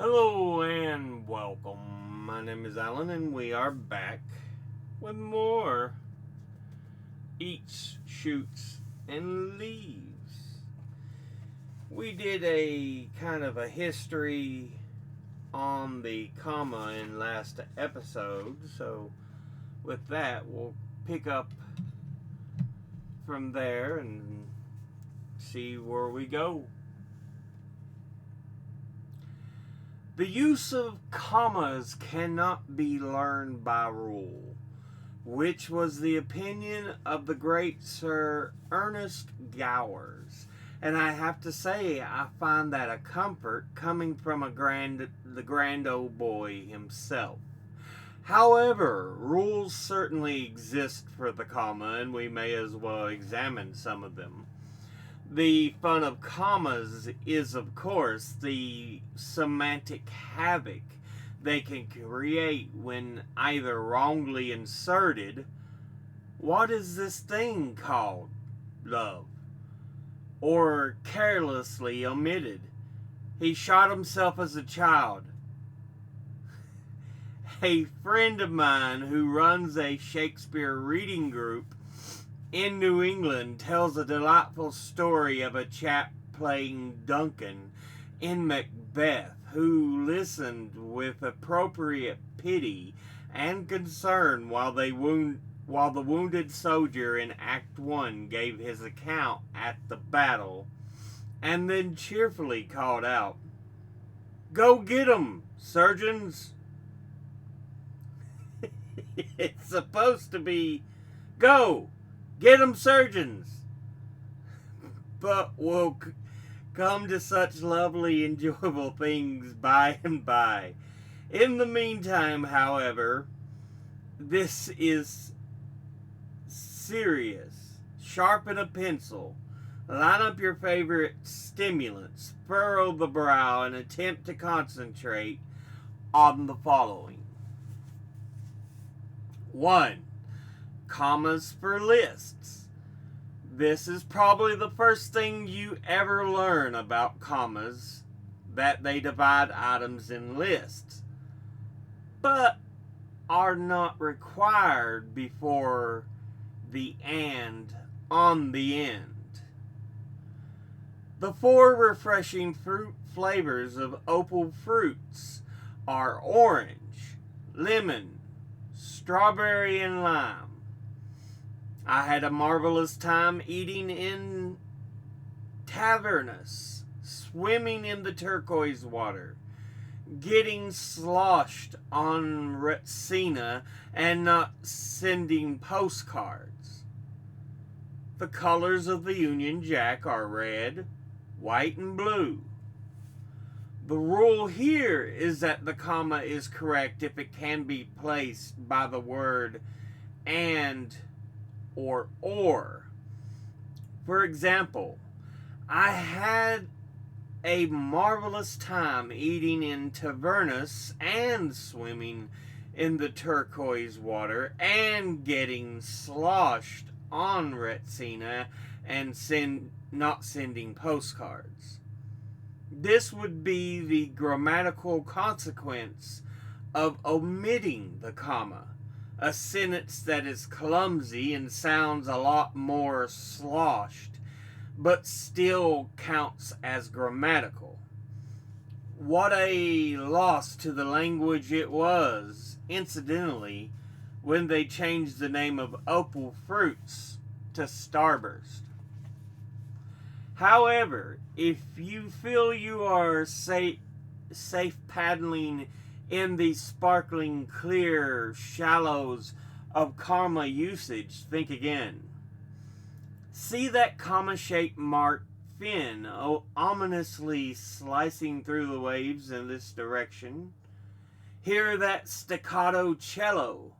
Hello and welcome. My name is Alan and we are back with more Eats, Shoots, and Leaves. We did a kind of a history on the comma in last episode, so with that we'll pick up from there and see where we go. The use of commas cannot be learned by rule, which was the opinion of the great Sir Ernest Gowers. And I have to say, I find that a comfort coming from the grand old boy himself. However, rules certainly exist for the comma, and we may as well examine some of them. The fun of commas is, of course, the semantic havoc they can create when either wrongly inserted, "What is this thing called, love?" or carelessly omitted, "He shot himself as a child." A friend of mine who runs a Shakespeare reading group in New England tells a delightful story of a chap playing Duncan in Macbeth who listened with appropriate pity and concern while the wounded soldier in Act 1 gave his account at the battle, and then cheerfully called out, "Go get 'em, surgeons!" It's supposed to be, "Go! Get 'em, surgeons!" But we'll come to such lovely, enjoyable things by and by. In the meantime, however, this is serious. Sharpen a pencil. Line up your favorite stimulants. Furrow the brow and attempt to concentrate on the following. 1. Commas for lists. This is probably the first thing you ever learn about commas, that they divide items in lists, but are not required before the "and" on the end. The 4 refreshing fruit flavors of opal fruits are orange, lemon, strawberry, and lime. I had a marvelous time eating in Tavernus, swimming in the turquoise water, getting sloshed on Retsina, and not sending postcards. The colors of the Union Jack are red, white, and blue. The rule here is that the comma is correct if it can be placed by the word "and" or. For example, I had a marvelous time eating in Tavernus and swimming in the turquoise water and getting sloshed on Retsina and not sending postcards. This would be the grammatical consequence of omitting the comma. A sentence that is clumsy and sounds a lot more sloshed, but still counts as grammatical. What a loss to the language it was, incidentally, when they changed the name of opal fruits to Starburst. However, if you feel you are safe paddling in the sparkling, clear shallows of comma usage, think again. See that comma-shaped marked fin ominously slicing through the waves in this direction? Hear that staccato cello?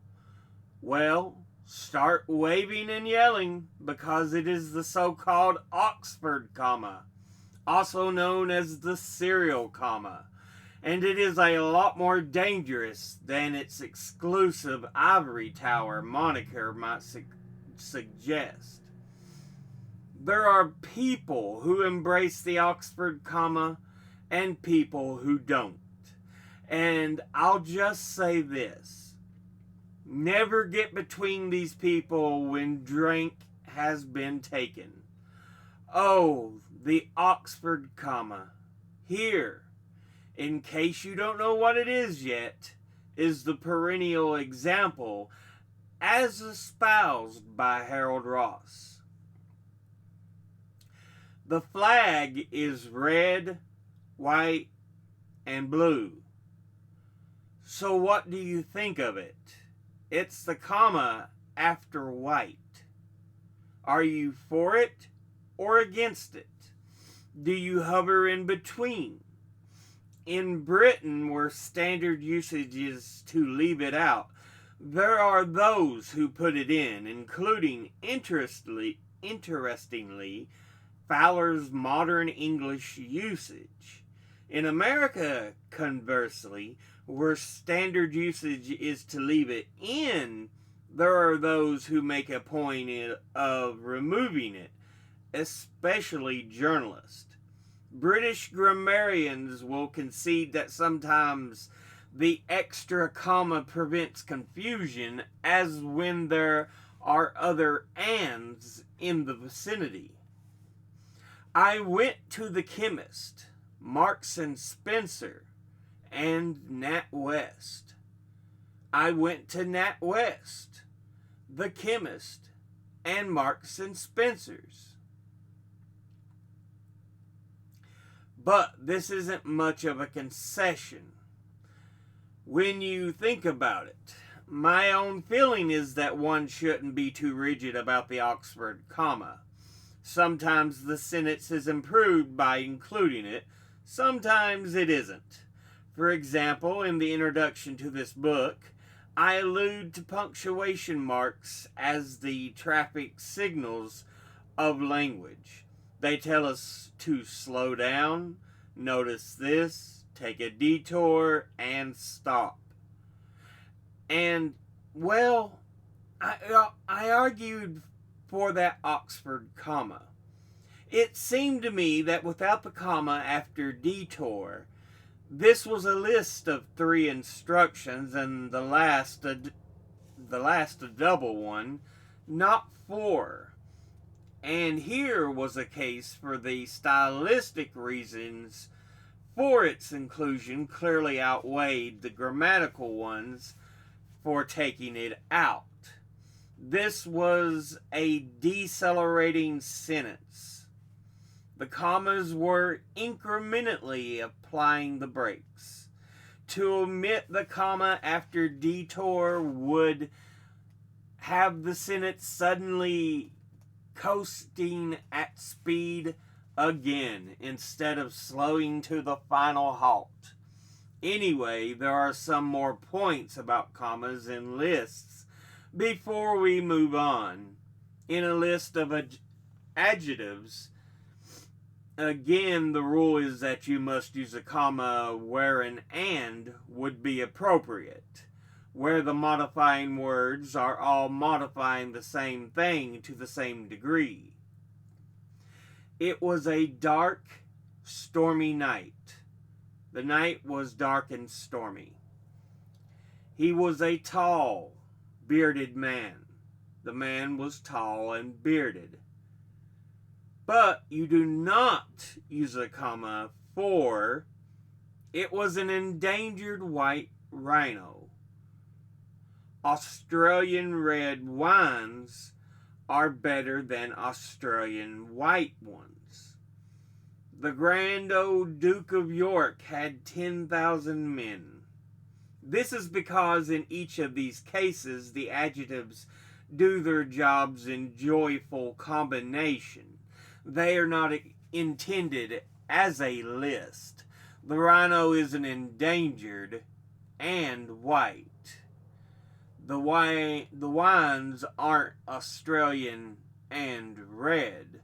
Well, start waving and yelling, because it is the so-called Oxford comma, also known as the serial comma. And it is a lot more dangerous than its exclusive ivory tower moniker might suggest. There are people who embrace the Oxford comma and people who don't. And I'll just say this: never get between these people when drink has been taken. Oh, the Oxford comma. Here, in case you don't know what it is yet, is the perennial example as espoused by Harold Ross. The flag is red, white, and blue. So what do you think of it? It's the comma after white. Are you for it or against it? Do you hover in between? In Britain, where standard usage is to leave it out, there are those who put it in, including, interestingly, Fowler's modern English usage. In America, conversely, where standard usage is to leave it in, there are those who make a point of removing it, especially journalists. British grammarians will concede that sometimes the extra comma prevents confusion, as when there are other ands in the vicinity. I went to the chemist, Marks and Spencer, and Nat West. I went to Nat West, the chemist, and Marks and Spencer's. But this isn't much of a concession when you think about it. My own feeling is that one shouldn't be too rigid about the Oxford comma. Sometimes the sentence is improved by including it, sometimes it isn't. For example, in the introduction to this book, I allude to punctuation marks as the traffic signals of language. They tell us to slow down, notice this, take a detour, and stop. And, well, I argued for that Oxford comma. It seemed to me that without the comma after detour, this was a list of 3 instructions, and the last a double one, not 4. And here was a case for the stylistic reasons for its inclusion clearly outweighed the grammatical ones for taking it out. This was a decelerating sentence. The commas were incrementally applying the brakes. To omit the comma after detour would have the sentence suddenly coasting at speed again instead of slowing to the final halt. Anyway, there are some more points about commas in lists before we move on. In a list of adjectives, again, the rule is that you must use a comma where an and would be appropriate, where the modifying words are all modifying the same thing to the same degree. It was a dark, stormy night. The night was dark and stormy. He was a tall, bearded man. The man was tall and bearded. But you do not use a comma for it was an endangered white rhino. Australian red wines are better than Australian white ones. The grand old Duke of York had 10,000 men. This is because in each of these cases the adjectives do their jobs in joyful combination. They are not intended as a list. The rhino isn't endangered and white. The wines aren't Australian and red.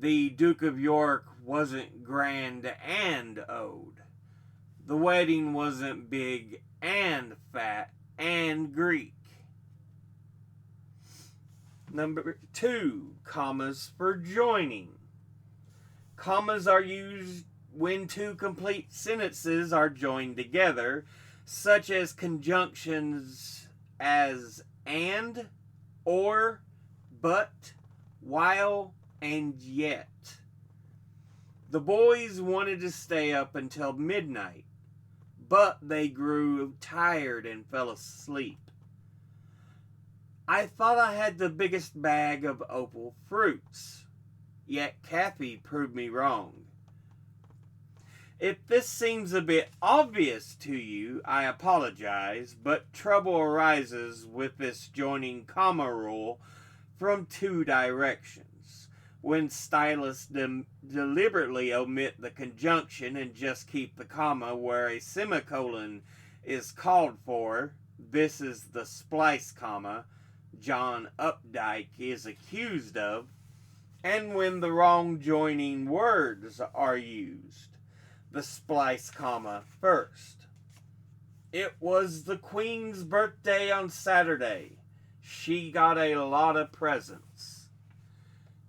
The Duke of York wasn't grand and old. The wedding wasn't big and fat and Greek. Number 2, commas for joining. Commas are used when two complete sentences are joined together, such as conjunctions as and, or, but, while, and yet. The boys wanted to stay up until midnight, but they grew tired and fell asleep. I thought I had the biggest bag of opal fruits, yet Kathy proved me wrong. If this seems a bit obvious to you, I apologize, but trouble arises with this joining comma rule from two directions. When stylists deliberately omit the conjunction and just keep the comma where a semicolon is called for, this is the splice comma John Updike is accused of, and when the wrong joining words are used, the splice comma first. It was the Queen's birthday on Saturday. She got a lot of presents.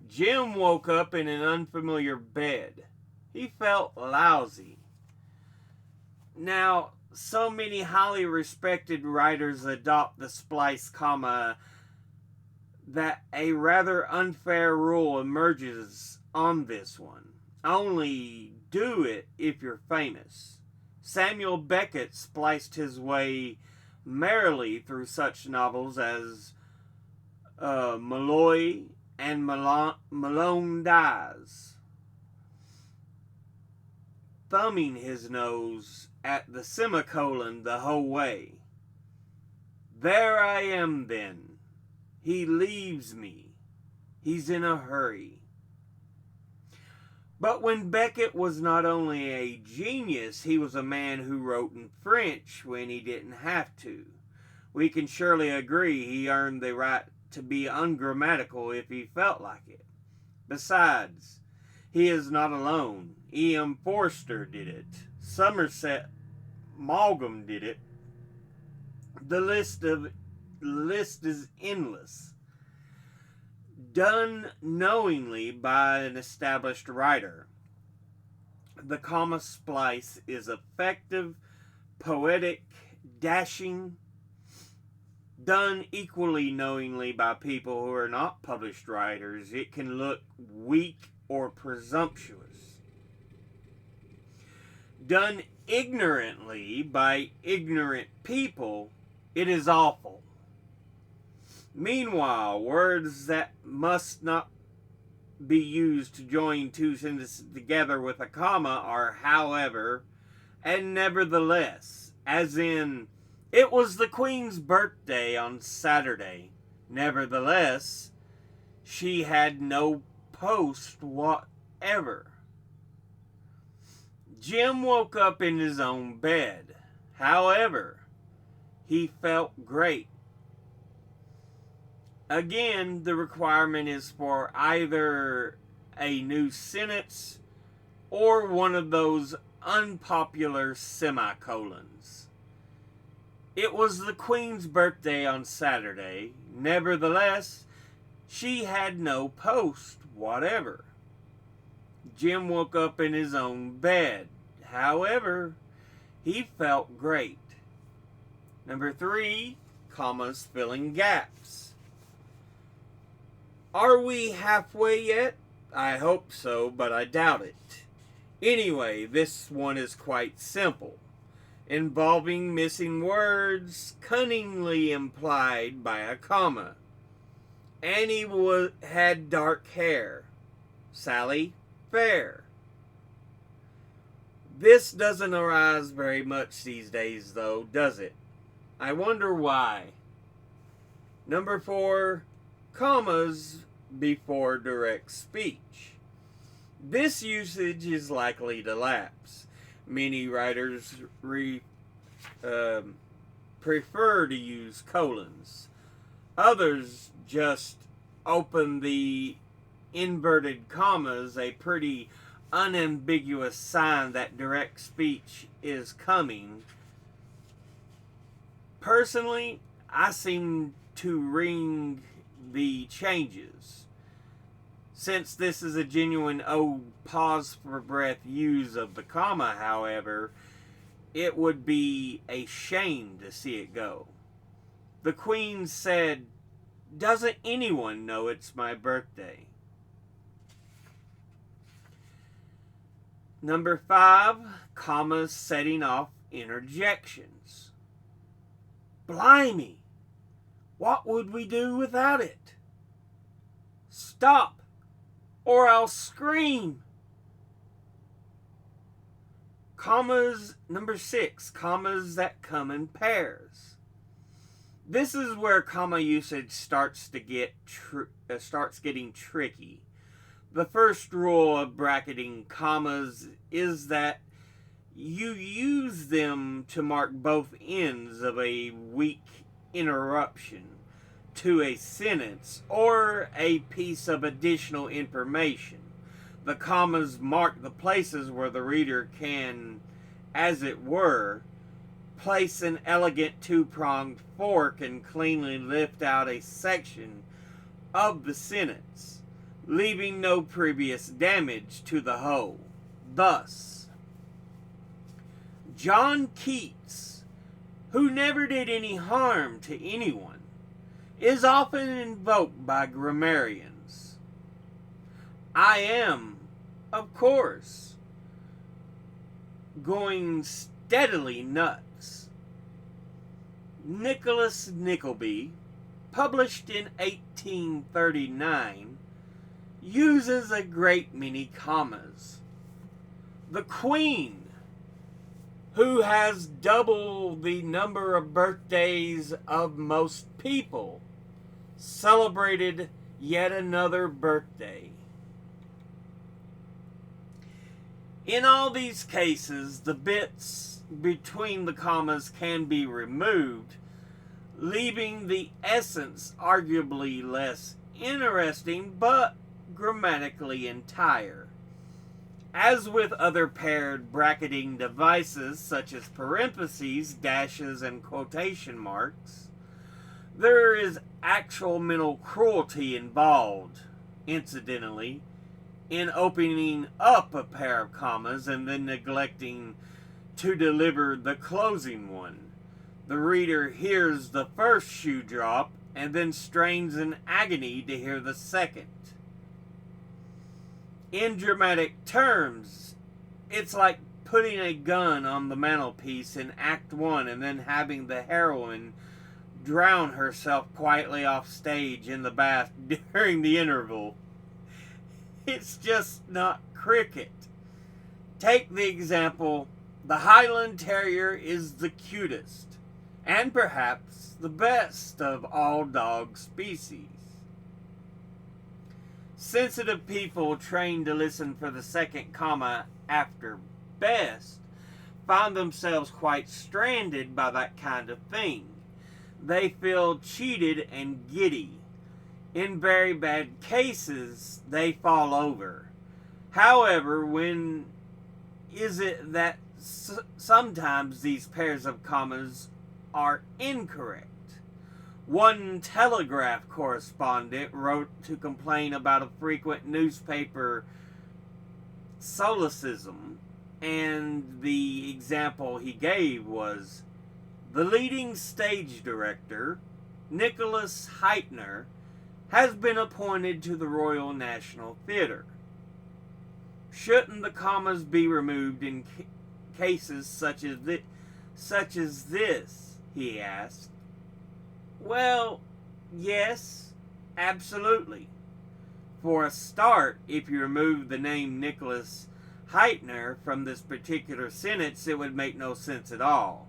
Jim woke up in an unfamiliar bed. He felt lousy. Now, so many highly respected writers adopt the splice comma that a rather unfair rule emerges on this one. Only do it if you're famous. Samuel Beckett spliced his way merrily through such novels as Malloy and Malone Dies, thumbing his nose at the semicolon the whole way. There I am then. He leaves me. He's in a hurry. But when Beckett was not only a genius, he was a man who wrote in French when he didn't have to. We can surely agree he earned the right to be ungrammatical if he felt like it. Besides, he is not alone. E.M. Forster did it. Somerset Maugham did it. The list is endless. Done knowingly by an established writer, the comma splice is effective, poetic, dashing. Done equally knowingly by people who are not published writers, it can look weak or presumptuous. Done ignorantly by ignorant people, it is awful. Meanwhile, words that must not be used to join two sentences together with a comma are however and nevertheless, as in, it was the Queen's birthday on Saturday. Nevertheless, she had no post whatever. Jim woke up in his own bed. However, he felt great. Again, the requirement is for either a new sentence or one of those unpopular semicolons. It was the Queen's birthday on Saturday. Nevertheless, she had no post whatever. Jim woke up in his own bed. However, he felt great. Number 3, commas filling gaps. Are we halfway yet? I hope so, but I doubt it. Anyway, this one is quite simple, involving missing words cunningly implied by a comma. Annie had dark hair. Sally, fair. This doesn't arise very much these days, though, does it? I wonder why. Number 4, commas before direct speech. This usage is likely to lapse. Many writers prefer to use colons. Others just open the inverted commas, a pretty unambiguous sign that direct speech is coming. Personally, I seem to ring the changes. Since this is a genuine pause for breath use of the comma, however, it would be a shame to see it go. The Queen said, "Doesn't anyone know it's my birthday?" Number 5, commas setting off interjections. Blimey, what would we do without it? Stop, or I'll scream. Commas, number 6, commas that come in pairs. This is where comma usage starts getting tricky. The first rule of bracketing commas is that you use them to mark both ends of a weak interruption to a sentence or a piece of additional information. The commas mark the places where the reader can, as it were, place an elegant two-pronged fork and cleanly lift out a section of the sentence, leaving no previous damage to the whole. Thus, John Keats, who never did any harm to anyone, is often invoked by grammarians. I am, of course, going steadily nuts. Nicholas Nickleby, published in 1839, uses a great many commas. The Queen, who has double the number of birthdays of most people, celebrated yet another birthday. In all these cases, the bits between the commas can be removed, leaving the essence arguably less interesting but grammatically entire. As with other paired bracketing devices such as parentheses, dashes, and quotation marks, there is actual mental cruelty involved, incidentally, in opening up a pair of commas and then neglecting to deliver the closing one. The reader hears the first shoe drop and then strains in agony to hear the second. In dramatic terms, it's like putting a gun on the mantelpiece in Act 1 and then having the heroine drown herself quietly off stage in the bath during the interval. It's just not cricket. Take the example, the Highland Terrier is the cutest, and perhaps the best of all dog species. Sensitive people trained to listen for the second comma after best find themselves quite stranded by that kind of thing. They feel cheated and giddy. In very bad cases, they fall over. However, when is it that sometimes these pairs of commas are incorrect? One Telegraph correspondent wrote to complain about a frequent newspaper solecism, and the example he gave was, the leading stage director, Nicholas Heitner, has been appointed to the Royal National Theatre. Shouldn't the commas be removed in cases such as this, he asked. Well, yes, absolutely. For a start, if you remove the name Nicholas Heitner from this particular sentence, it would make no sense at all.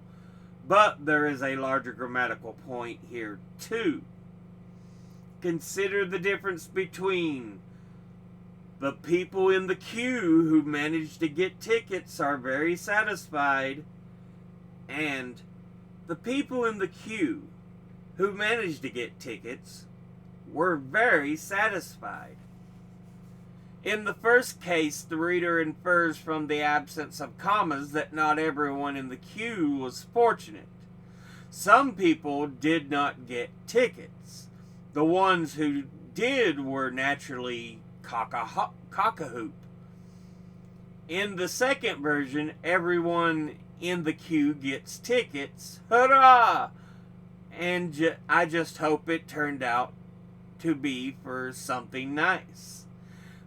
But there is a larger grammatical point here, too. Consider the difference between the people in the queue who managed to get tickets are very satisfied, and the people in the queue who managed to get tickets were very satisfied. In the first case, the reader infers from the absence of commas that not everyone in the queue was fortunate. Some people did not get tickets. The ones who did were naturally cock-a-hoop. In the second version, everyone in the queue gets tickets. Hurrah! And I just hope it turned out to be for something nice.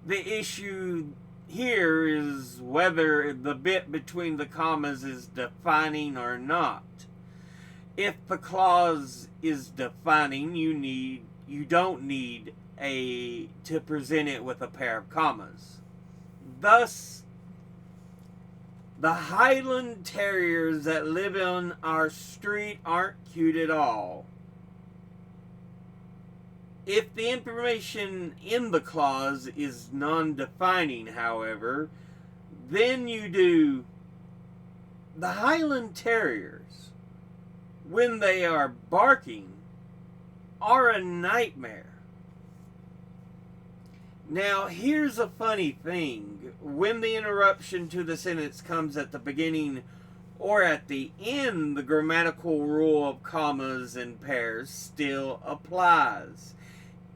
The issue here is whether the bit between the commas is defining or not. If the clause is defining, you don't need to present it with a pair of commas. Thus, the Highland Terriers that live on our street aren't cute at all. If the information in the clause is non-defining, however, then you do the Highland Terriers, when they are barking, are a nightmare. Now, here's a funny thing. When the interruption to the sentence comes at the beginning or at the end, the grammatical rule of commas and pairs still applies,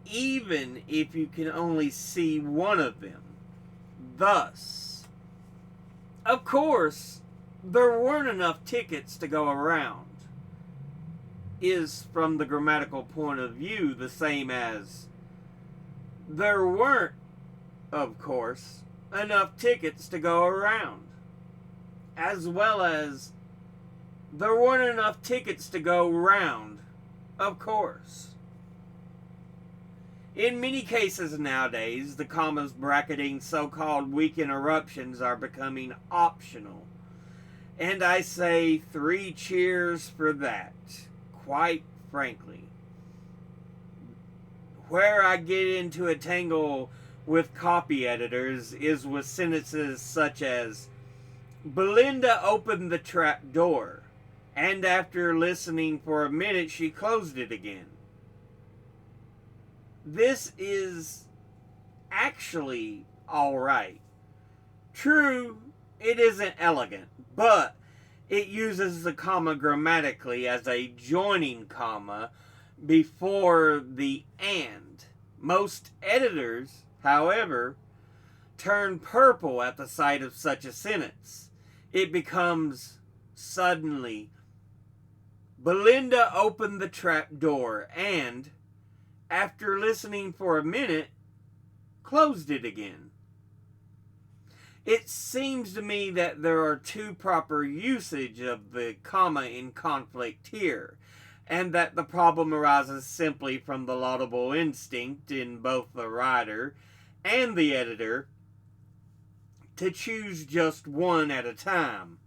even if you can only see one of them. Thus, of course, there weren't enough tickets to go around is, from the grammatical point of view, the same as there weren't, of course, enough tickets to go around, as well as there weren't enough tickets to go round, of course. In many cases nowadays, the commas bracketing so-called weak interruptions are becoming optional. And I say 3 cheers for that, quite frankly. Where I get into a tangle with copy editors is with sentences such as, Belinda opened the trap door, and after listening for a minute, she closed it again. This is actually alright. True, it isn't elegant, but it uses the comma grammatically as a joining comma before the and. Most editors, however, turn purple at the sight of such a sentence. It becomes suddenly, Belinda opened the trap door and, after listening for a minute, closed it again. It seems to me that there are 2 proper usage of the comma in conflict here, and that the problem arises simply from the laudable instinct in both the writer and the editor to choose just one at a time.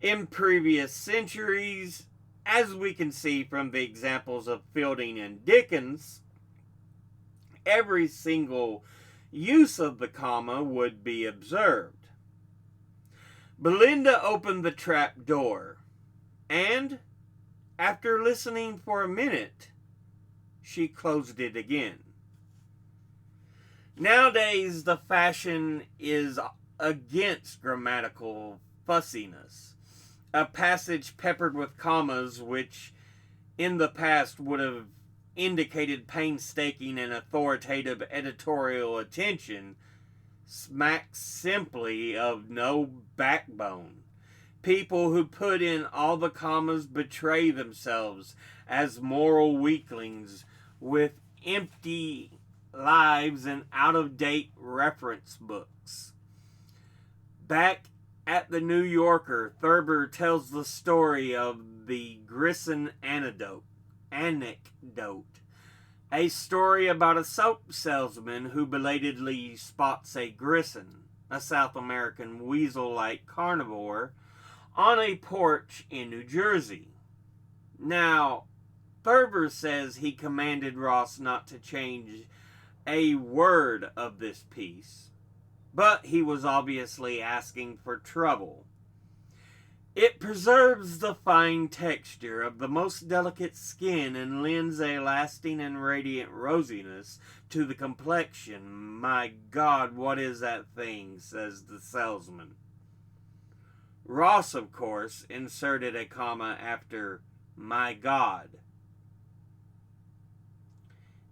In previous centuries, as we can see from the examples of Fielding and Dickens, every single use of the comma would be observed. Belinda opened the trap door, and, after listening for a minute, she closed it again. Nowadays, the fashion is against grammatical fussiness. A passage peppered with commas, which in the past would have indicated painstaking and authoritative editorial attention, smacks simply of no backbone. People who put in all the commas betray themselves as moral weaklings with empty lives and out-of-date reference books. Back at the New Yorker, Thurber tells the story of the Grissom anecdote, a story about a soap salesman who belatedly spots a Grissom, a South American weasel-like carnivore, on a porch in New Jersey. Now, Thurber says he commanded Ross not to change a word of this piece, but he was obviously asking for trouble. It preserves the fine texture of the most delicate skin and lends a lasting and radiant rosiness to the complexion. My God, what is that thing? Says the salesman. Ross, of course, inserted a comma after my God.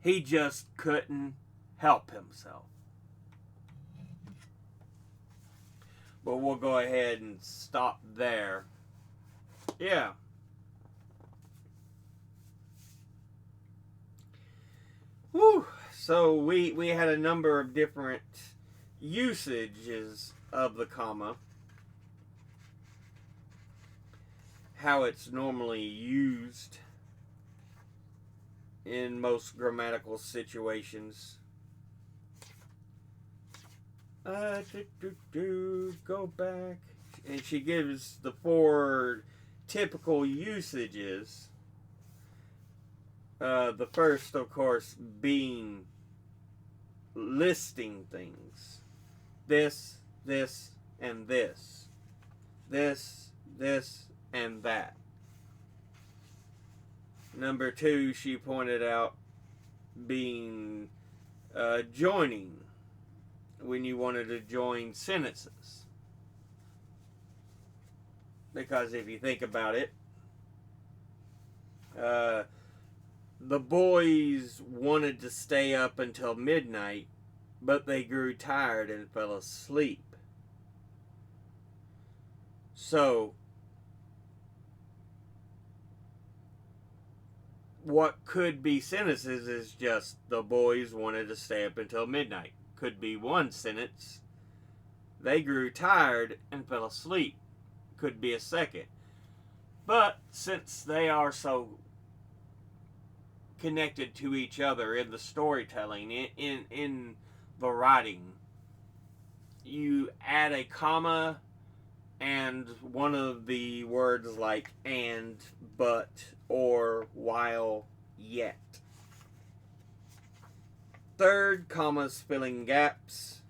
He just couldn't help himself. But we'll go ahead and stop there. Yeah. Whew. So we had a number of different usages of the comma. How it's normally used in most grammatical situations. Go back. And she gives the 4 typical usages. The first, of course, being listing things. This, and this. This, and that. Number 2, she pointed out, being joining, when you wanted to join sentences. Because if you think about it, the boys wanted to stay up until midnight, but they grew tired and fell asleep. So, what could be sentences is just the boys wanted to stay up until midnight. Could be one sentence. They grew tired and fell asleep. Could be a second. But since they are so connected to each other in the storytelling, in the writing, you add a comma and one of the words like and, but, or, while, yet. Third, commas filling gaps.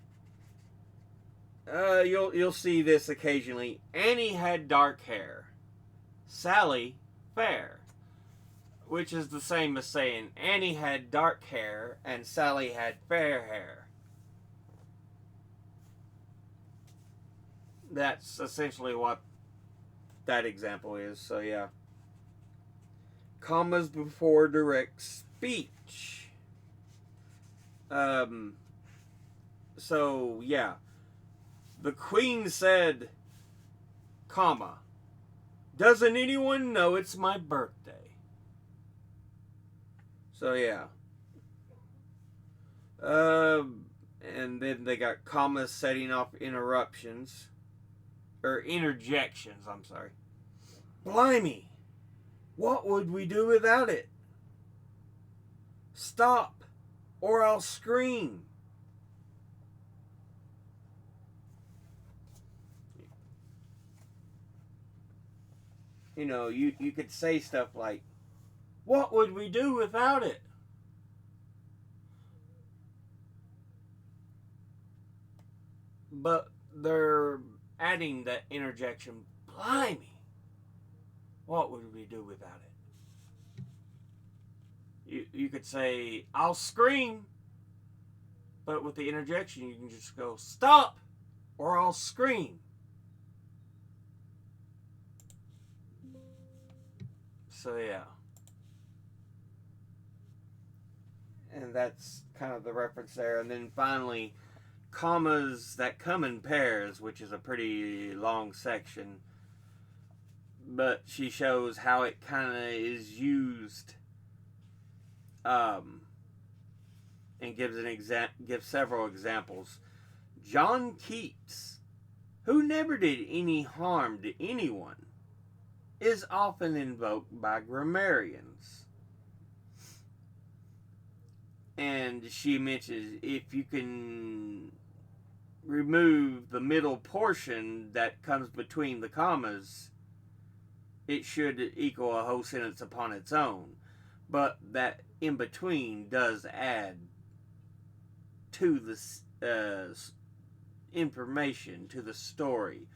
You'll see this occasionally. Annie had dark hair. Sally, fair. Which is the same as saying Annie had dark hair and Sally had fair hair. That's essentially what that example is. So yeah. Commas before direct speech. So yeah. The Queen said, comma, doesn't anyone know it's my birthday? So yeah. And then they got commas setting off interruptions. Or interjections, I'm sorry. Blimey! What would we do without it? Stop, or I'll scream. You know, you could say stuff like, what would we do without it? But they're adding that interjection, blimey, what would we do without it? You could say, I'll scream, but with the interjection you can just go, stop, or I'll scream. So yeah. And that's kind of the reference there. And then finally, commas that come in pairs, which is a pretty long section. But she shows how it kind of is used, and gives several examples. John Keats, who never did any harm to anyone, is often invoked by grammarians. And she mentions if you can remove the middle portion that comes between the commas, it should equal a whole sentence upon its own. But that in between does add to the information, to the story.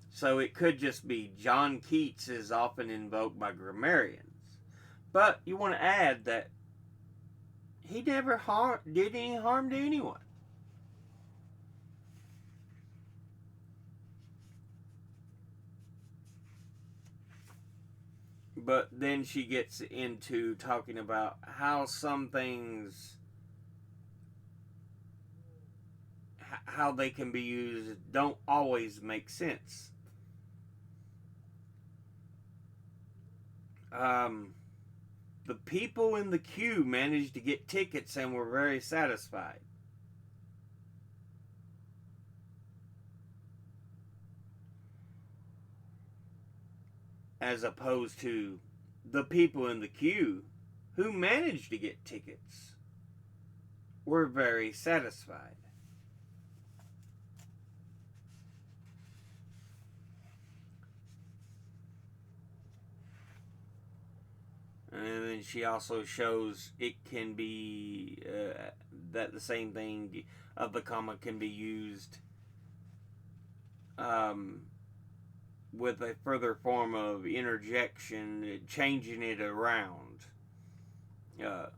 So it could just be John Keats is often invoked by grammarians. But you want to add that he never did any harm to anyone. But then she gets into talking about how some things, how they can be used don't always make sense. The people in the queue managed to get tickets and were very satisfied. As opposed to the people in the queue who managed to get tickets were very satisfied. And then she also shows it can be that the same thing of the comma can be used with a further form of interjection, changing it around.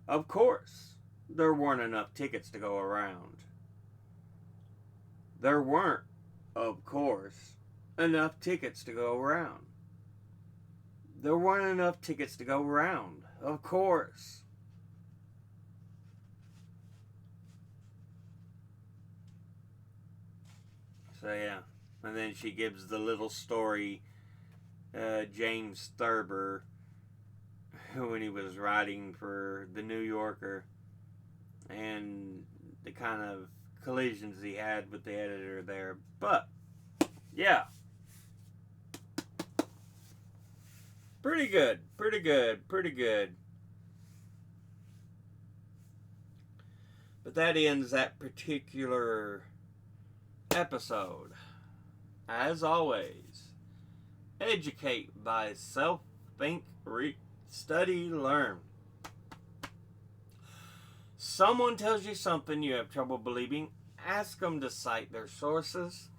Of course, there weren't enough tickets to go around. There weren't, of course, enough tickets to go around. There weren't enough tickets to go around, of course. So yeah, and then she gives the little story, James Thurber, when he was writing for the New Yorker, and the kind of collisions he had with the editor there. But yeah, pretty good. But that ends that particular episode. As always, educate thyself, think, read, study, learn. Someone tells you something you have trouble believing, ask them to cite their sources.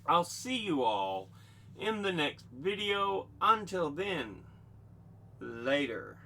I'll see you all in the next video. Until then, later.